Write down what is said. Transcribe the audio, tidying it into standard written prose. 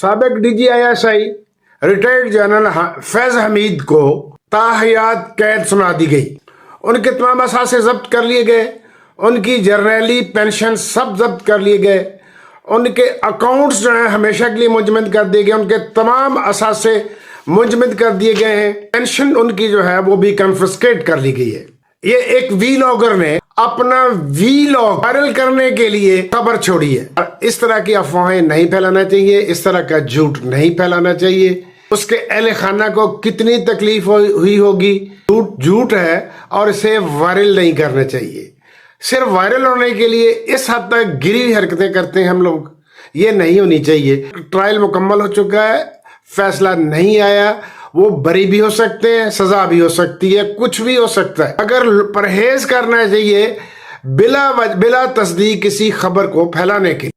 سابق D G ISI retired general Faiz Hamid کو تاحیات قید سنا دی گئی. ان کے تمام اثاثے ضبط کر لیے گئے, ان کی جرنیلی پینشن سب ضبط کر لیے گئے, ان کے اکاؤنٹس جو ہیں ہمیشہ کے لیے منجمد کر دیے گئے, ان کے تمام اثاثے منجمد کر دیے گئے ہیں, پینشن ان کی جو ہے وہ بھی کنفسکیٹ کر لی گئی ہے. یہ ایک وی لاگر نے اپنا وی لاگ وائرل کرنے کے لیے خبر چھوڑی ہے. اس طرح کی افواہیں نہیں پھیلانا چاہیے, اس طرح کا جھوٹ نہیں پھیلانا چاہیے. اس کے اہل خانہ کو کتنی تکلیف ہوئی ہوگی. جھوٹ ہے اور اسے وائرل نہیں کرنا چاہیے. صرف وائرل ہونے کے لیے اس حد تک گری ہوئی حرکتیں کرتے ہیں ہم لوگ, یہ نہیں ہونی چاہیے. ٹرائل مکمل ہو چکا ہے, فیصلہ نہیں آیا, وہ بری بھی ہو سکتے ہیں, سزا بھی ہو سکتی ہے, کچھ بھی ہو سکتا ہے. اگر پرہیز کرنا چاہیے بلا تصدیق کسی خبر کو پھیلانے کے.